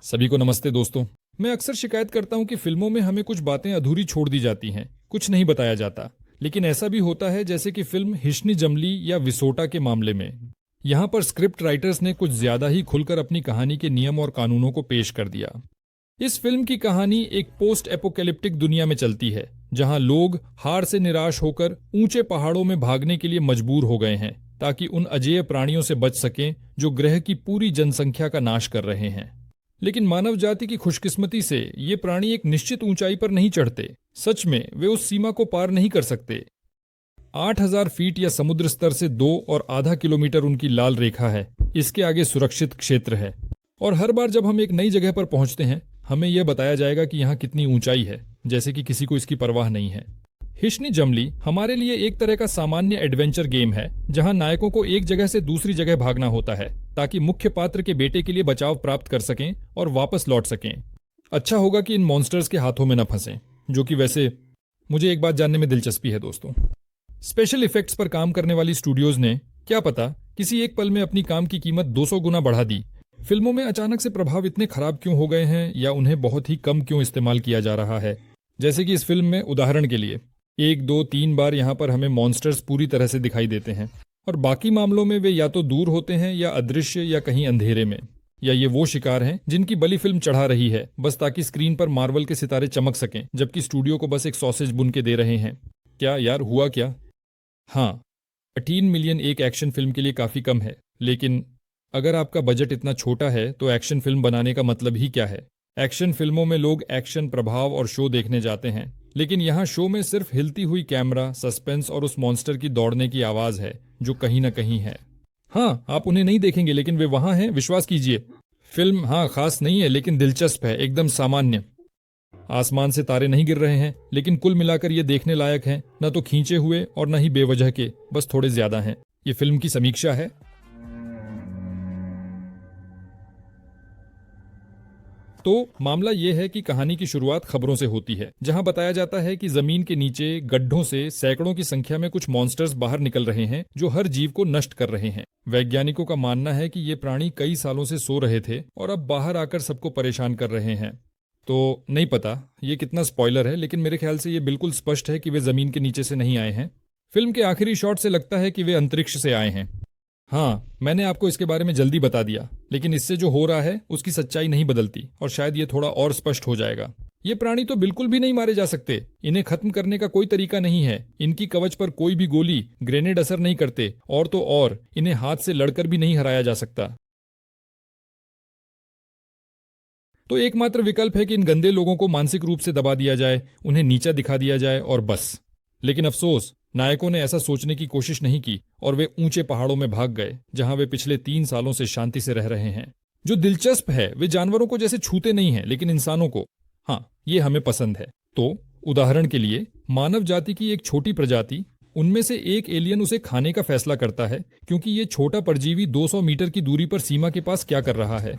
सभी को नमस्ते दोस्तों। मैं अक्सर शिकायत करता हूं कि फिल्मों में हमें कुछ बातें अधूरी छोड़ दी जाती हैं, कुछ नहीं बताया जाता। लेकिन ऐसा भी होता है जैसे कि फिल्म हिश्नी जमली या विसोटा के मामले में। यहाँ पर स्क्रिप्ट राइटर्स ने कुछ ज्यादा ही खुलकर अपनी कहानी के नियम और कानूनों को पेश कर दिया। इस फिल्म की कहानी एक पोस्ट एपोकैलिप्टिक दुनिया में चलती है, जहां लोग हार से निराश होकर ऊंचे पहाड़ों में भागने के लिए मजबूर हो गए हैं ताकि उन अजेय प्राणियों से बच सकें जो ग्रह की पूरी जनसंख्या का नाश कर रहे हैं। लेकिन मानव जाति की खुशकिस्मती से ये प्राणी एक निश्चित ऊंचाई पर नहीं चढ़ते। सच में वे उस सीमा को पार नहीं कर सकते। 8,000 फीट या समुद्र स्तर से 2.5 किलोमीटर उनकी लाल रेखा है। इसके आगे सुरक्षित क्षेत्र है। और हर बार जब हम एक नई जगह पर पहुंचते हैं, हमें यह बताया जाएगा कि यहाँ कितनी ऊंचाई है, जैसे कि किसी को इसकी परवाह नहीं है। हिश्नी जमली हमारे लिए एक तरह का सामान्य एडवेंचर गेम है, जहां नायकों को एक जगह से दूसरी जगह भागना होता है ताकि मुख्य पात्र के बेटे के लिए बचाव प्राप्त कर सकें और वापस लौट सकें। अच्छा होगा कि इन मॉन्स्टर्स के हाथों में न फंसें, जो कि वैसे मुझे एक बात जानने में दिलचस्पी है दोस्तों। स्पेशल इफेक्ट्स पर काम करने वाली स्टूडियोज ने क्या पता किसी एक पल में अपनी काम की कीमत 200 गुना बढ़ा दी। फिल्मों में अचानक से प्रभाव इतने खराब क्यों हो गए हैं, या उन्हें बहुत ही कम क्यों इस्तेमाल किया जा रहा है। जैसे कि इस फिल्म में उदाहरण के लिए 1, 2, 3 बार यहाँ पर हमें मॉन्स्टर्स पूरी तरह से दिखाई देते हैं, और बाकी मामलों में वे या तो दूर होते हैं या अदृश्य या कहीं अंधेरे में। या ये वो शिकार हैं जिनकी बलि फिल्म चढ़ा रही है बस ताकि स्क्रीन पर मार्वल के सितारे चमक सकें, जबकि स्टूडियो को बस एक सॉसेज बुन के दे रहे हैं। क्या यार हुआ क्या? हाँ, 18 मिलियन एक एक्शन फिल्म के लिए काफी कम है, लेकिन अगर आपका बजट इतना छोटा है तो एक्शन फिल्म बनाने का मतलब ही क्या है? एक्शन फिल्मों में लोग एक्शन, प्रभाव और शो देखने जाते हैं, लेकिन यहाँ शो में सिर्फ हिलती हुई कैमरा, सस्पेंस और उस मॉन्स्टर की दौड़ने की आवाज है जो कहीं ना कहीं है। हाँ, आप उन्हें नहीं देखेंगे, लेकिन वे वहां हैं, विश्वास कीजिए। फिल्म हाँ खास नहीं है, लेकिन दिलचस्प है, एकदम सामान्य। आसमान से तारे नहीं गिर रहे हैं, लेकिन कुल मिलाकर ये देखने लायक है। न तो खींचे हुए और न ही बेवजह के, बस थोड़े ज्यादा हैं। ये फिल्म की समीक्षा है। तो मामला यह है कि कहानी की शुरुआत खबरों से होती है, जहां बताया जाता है कि जमीन के नीचे गड्ढों से सैकड़ों की संख्या में कुछ मॉन्स्टर्स बाहर निकल रहे हैं जो हर जीव को नष्ट कर रहे हैं। वैज्ञानिकों का मानना है कि ये प्राणी कई सालों से सो रहे थे और अब बाहर आकर सबको परेशान कर रहे हैं। तो नहीं पता ये कितना स्पॉइलर है, लेकिन मेरे ख्याल से ये बिल्कुल स्पष्ट है कि वे जमीन के नीचे से नहीं आए हैं। फिल्म के आखिरी शॉट से लगता है कि वे अंतरिक्ष से आए हैं। हाँ, मैंने आपको इसके बारे में जल्दी बता दिया, लेकिन इससे जो हो रहा है उसकी सच्चाई नहीं बदलती, और शायद ये थोड़ा और स्पष्ट हो जाएगा। ये प्राणी तो बिल्कुल भी नहीं मारे जा सकते। इन्हें खत्म करने का कोई तरीका नहीं है। इनकी कवच पर कोई भी गोली, ग्रेनेड असर नहीं करते, और तो और इन्हें हाथ से लड़कर भी नहीं हराया जा सकता। तो एकमात्र विकल्प है कि इन गंदे लोगों को मानसिक रूप से दबा दिया जाए, उन्हें नीचा दिखा दिया जाए और बस। लेकिन अफसोस, नायकों ने ऐसा सोचने की कोशिश नहीं की और वे ऊंचे पहाड़ों में भाग गए, जहां वे पिछले 3 सालों से शांति से रह रहे हैं। जो दिलचस्प है, वे जानवरों को जैसे छूते नहीं हैं, लेकिन इंसानों को हाँ, ये हमें पसंद है। तो उदाहरण के लिए मानव जाति की एक छोटी प्रजाति, उनमें से एक एलियन उसे खाने का फैसला करता है, क्योंकि ये छोटा परजीवी 200 मीटर की दूरी पर सीमा के पास क्या कर रहा है।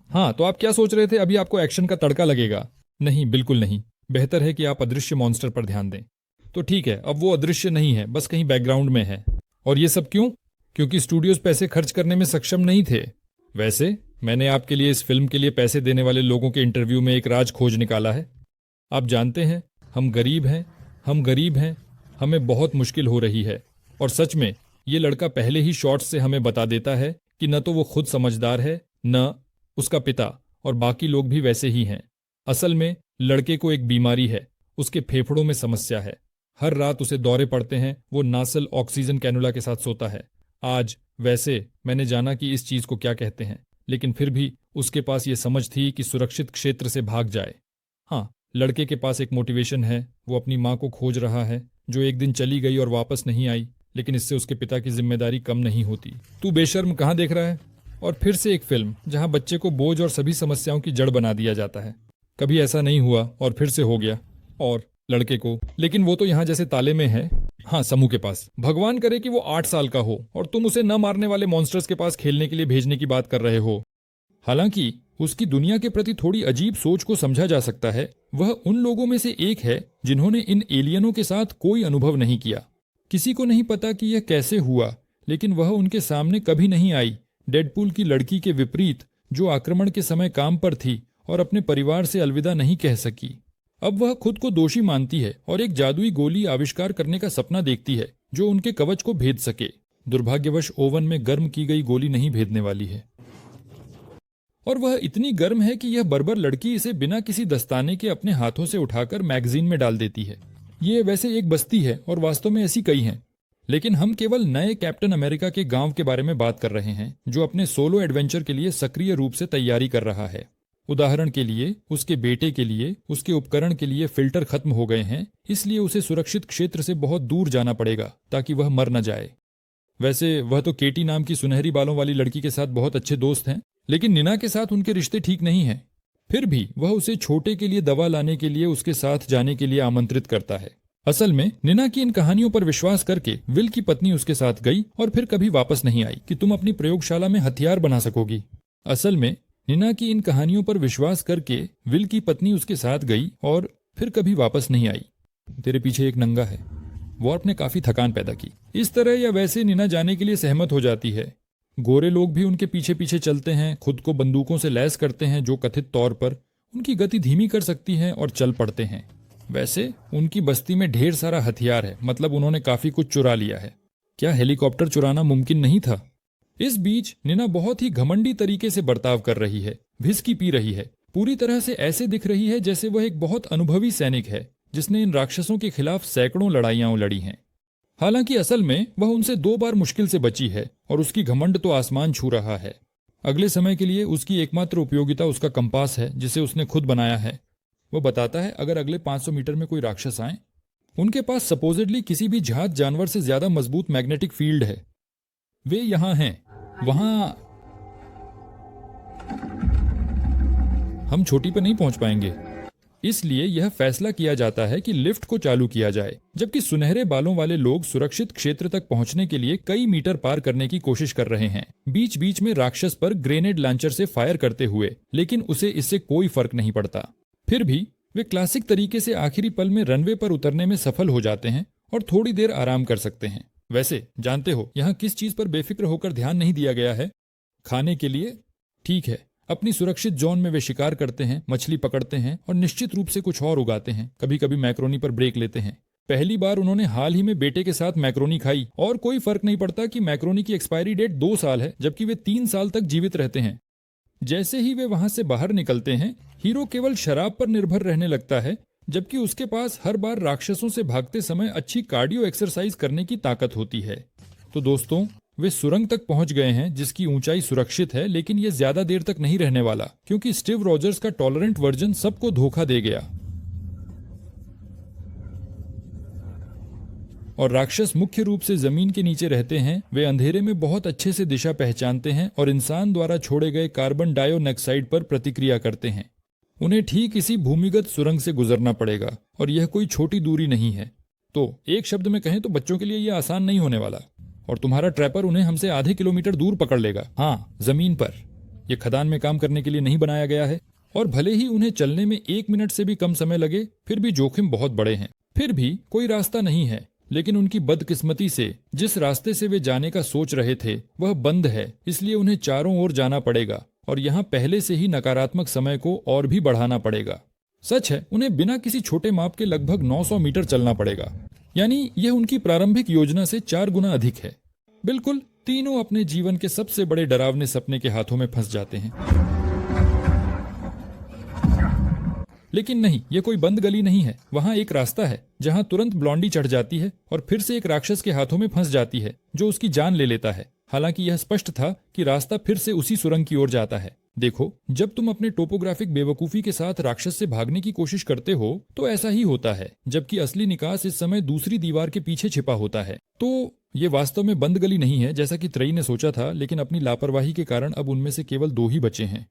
हाँ, तो आप क्या सोच रहे थे अभी आपको एक्शन का तड़का लगेगा? नहीं, बिल्कुल नहीं। बेहतर है कि आप अदृश्य मॉन्स्टर पर ध्यान दें। तो ठीक है, अब वो अदृश्य नहीं है, बस कहीं बैकग्राउंड में है। और ये सब क्यों? क्योंकि स्टूडियोज पैसे खर्च करने में सक्षम नहीं थे। वैसे मैंने आपके लिए इस फिल्म के लिए पैसे देने वाले लोगों के इंटरव्यू में एक राज खोज निकाला है। आप जानते हैं, हम गरीब हैं, हमें बहुत मुश्किल हो रही है। और सच में ये लड़का पहले ही शॉट्स से हमें बता देता है कि न तो वो खुद समझदार है, न उसका पिता, और बाकी लोग भी वैसे ही हैं। असल में लड़के को एक बीमारी है, उसके फेफड़ों में समस्या है। हर रात उसे दौरे पड़ते हैं, वो नासल ऑक्सीजन कैनुला के साथ सोता है। आज वैसे मैंने जाना कि इस चीज को क्या कहते हैं, लेकिन फिर भी उसके पास ये समझ थी कि सुरक्षित क्षेत्र से भाग जाए। हाँ, लड़के के पास एक मोटिवेशन है, वो अपनी माँ को खोज रहा है, जो एक दिन चली गई और वापस नहीं आई, लेकिन इससे उसके पिता की जिम्मेदारी कम नहीं होती। तू बेशर्म कहाँ देख रहा है? और फिर से एक फिल्म जहां बच्चे को बोझ और सभी समस्याओं की जड़ बना दिया जाता है। कभी ऐसा नहीं हुआ और फिर से हो गया। और लड़के को, लेकिन वो तो यहाँ जैसे ताले में है। हाँ, समूह के पास। भगवान करे कि वो 8 साल का हो और तुम उसे न मारने वाले मॉन्स्टर्स के पास खेलने के लिए भेजने की बात कर रहे हो। हालांकि उसकी दुनिया के प्रति थोड़ी अजीब सोच को समझा जा सकता है। वह उन लोगों में से एक है जिन्होंने इन एलियनों के साथ कोई अनुभव नहीं किया। किसी को नहीं पता कि यह कैसे हुआ, लेकिन वह उनके सामने कभी नहीं आई, डेडपूल की लड़की के विपरीत, जो आक्रमण के समय काम पर थी और अपने परिवार से अलविदा नहीं कह सकी। अब वह खुद को दोषी मानती है और एक जादुई गोली आविष्कार करने का सपना देखती है जो उनके कवच को भेद सके। दुर्भाग्यवश ओवन में गर्म की गई गोली नहीं भेदने वाली है, और वह इतनी गर्म है कि यह बर्बर लड़की इसे बिना किसी दस्ताने के अपने हाथों से उठाकर मैगजीन में डाल देती है। ये वैसे एक बस्ती है और वास्तव में ऐसी कई हैं, लेकिन हम केवल नए कैप्टन अमेरिका के गांव के बारे में बात कर रहे हैं जो अपने सोलो एडवेंचर के लिए सक्रिय रूप से तैयारी कर रहा है। उदाहरण के लिए उसके बेटे के लिए उसके उपकरण के लिए फिल्टर खत्म हो गए हैं, इसलिए उसे सुरक्षित क्षेत्र से बहुत दूर जाना पड़ेगा ताकि वह मर न जाए। वैसे वह तो केटी नाम की सुनहरी बालों वाली लड़की के साथ बहुत अच्छे दोस्त हैं, लेकिन निना के साथ उनके रिश्ते ठीक नहीं हैं। फिर भी वह उसे छोटे के लिए दवा लाने के लिए उसके साथ जाने के लिए आमंत्रित करता है। असल में निना की इन कहानियों पर विश्वास करके विल की पत्नी उसके साथ गई और फिर कभी वापस नहीं आई कि तुम अपनी प्रयोगशाला में हथियार बना सकोगी। असल में निना की इन कहानियों पर विश्वास करके विल की पत्नी उसके साथ गई और फिर कभी वापस नहीं आई। तेरे पीछे एक नंगा है। वॉर्प ने काफी थकान पैदा की। इस तरह या वैसे निना जाने के लिए सहमत हो जाती है। गोरे लोग भी उनके पीछे पीछे चलते हैं, खुद को बंदूकों से लैस करते हैं जो कथित तौर पर उनकी गति धीमी कर सकती है, और चल पड़ते हैं। वैसे उनकी बस्ती में ढेर सारा हथियार है, मतलब उन्होंने काफी कुछ चुरा लिया है। क्या हेलीकॉप्टर चुराना मुमकिन नहीं था? इस बीच निना बहुत ही घमंडी तरीके से बर्ताव कर रही है, विस्की पी रही है, पूरी तरह से ऐसे दिख रही है जैसे वह एक बहुत अनुभवी सैनिक है जिसने इन राक्षसों के खिलाफ सैकड़ों लड़ाइयां लड़ी हैं। हालांकि असल में वह उनसे 2 बार मुश्किल से बची है और उसकी घमंड तो आसमान छू रहा है। अगले समय के लिए उसकी एकमात्र उपयोगिता उसका कंपास है जिसे उसने खुद बनाया है। वो बताता है अगर अगले 500 मीटर में कोई राक्षस आए, उनके पास सपोजिडली किसी भी जहाज जानवर से ज्यादा मजबूत मैग्नेटिक फील्ड है। वे यहां हैं, वहां हम छोटी पर नहीं पहुंच पाएंगे। इसलिए यह फैसला किया जाता है कि लिफ्ट को चालू किया जाए, जबकि सुनहरे बालों वाले लोग सुरक्षित क्षेत्र तक पहुंचने के लिए कई मीटर पार करने की कोशिश कर रहे हैं, बीच बीच में राक्षस पर ग्रेनेड लॉन्चर से फायर करते हुए, लेकिन उसे इससे कोई फर्क नहीं पड़ता। फिर भी वे क्लासिक तरीके से आखिरी पल में रनवे पर उतरने में सफल हो जाते हैं और थोड़ी देर आराम कर सकते हैं। वैसे जानते हो यहाँ किस चीज पर बेफिक्र होकर ध्यान नहीं दिया गया है? खाने के लिए। ठीक है, अपनी सुरक्षित जोन में वे शिकार करते हैं, मछली पकड़ते हैं और निश्चित रूप से कुछ और उगाते हैं। कभी कभी मैक्रोनी पर ब्रेक लेते हैं। पहली बार उन्होंने हाल ही में बेटे के साथ मैक्रोनी खाई और कोई फर्क नहीं पड़ता कि मैक्रोनी की एक्सपायरी डेट 2 साल है, जबकि वे 3 साल तक जीवित रहते हैं। जैसे ही वे वहां से बाहर निकलते हैं, हीरो केवल शराब पर निर्भर रहने लगता है, जबकि उसके पास हर बार राक्षसों से भागते समय अच्छी कार्डियो एक्सरसाइज करने की ताकत होती है। तो दोस्तों, वे सुरंग तक पहुंच गए हैं जिसकी ऊंचाई सुरक्षित है, लेकिन यह ज्यादा देर तक नहीं रहने वाला क्योंकि स्टीव रॉजर्स का टॉलरेंट वर्जन सबको धोखा दे गया और राक्षस मुख्य रूप से जमीन के नीचे रहते हैं। वे अंधेरे में बहुत अच्छे से दिशा पहचानते हैं और इंसान द्वारा छोड़े गए कार्बन डाइऑक्साइड पर प्रतिक्रिया करते हैं। उन्हें ठीक इसी भूमिगत सुरंग से गुजरना पड़ेगा और यह कोई छोटी दूरी नहीं है। तो एक शब्द में कहें तो बच्चों के लिए यह आसान नहीं होने वाला और तुम्हारा ट्रैपर उन्हें हमसे आधे किलोमीटर दूर पकड़ लेगा। हाँ, जमीन पर। यह खदान में काम करने के लिए नहीं बनाया गया है और भले ही उन्हें चलने में 1 मिनट से भी कम समय लगे, फिर भी जोखिम बहुत बड़े हैं। फिर भी कोई रास्ता नहीं है, लेकिन उनकी बदकिस्मती से जिस रास्ते से वे जाने का सोच रहे थे वह बंद है, इसलिए उन्हें चारों ओर जाना पड़ेगा और यहाँ पहले से ही नकारात्मक समय को और भी बढ़ाना पड़ेगा। सच है, उन्हें बिना किसी छोटे माप के लगभग 900 मीटर चलना पड़ेगा, यानी यह उनकी प्रारंभिक योजना से 4 गुना अधिक है। बिल्कुल, तीनों अपने जीवन के सबसे बड़े डरावने सपने के हाथों में फंस जाते हैं। लेकिन नहीं, यह कोई बंद गली नहीं है। वहां एक रास्ता है जहां तुरंत ब्लॉन्डी चढ़ जाती है और फिर से एक राक्षस के हाथों में फंस जाती है जो उसकी जान ले लेता है। हालांकि यह स्पष्ट था कि रास्ता फिर से उसी सुरंग की ओर जाता है। देखो, जब तुम अपने टोपोग्राफिक बेवकूफी के साथ राक्षस से भागने की कोशिश करते हो तो ऐसा ही होता है, जबकि असली निकास इस समय दूसरी दीवार के पीछे छिपा होता है। तो ये वास्तव में बंद गली नहीं है जैसा कि त्रयी ने सोचा था, लेकिन अपनी लापरवाही के कारण अब उनमें से केवल 2 ही बचे हैं।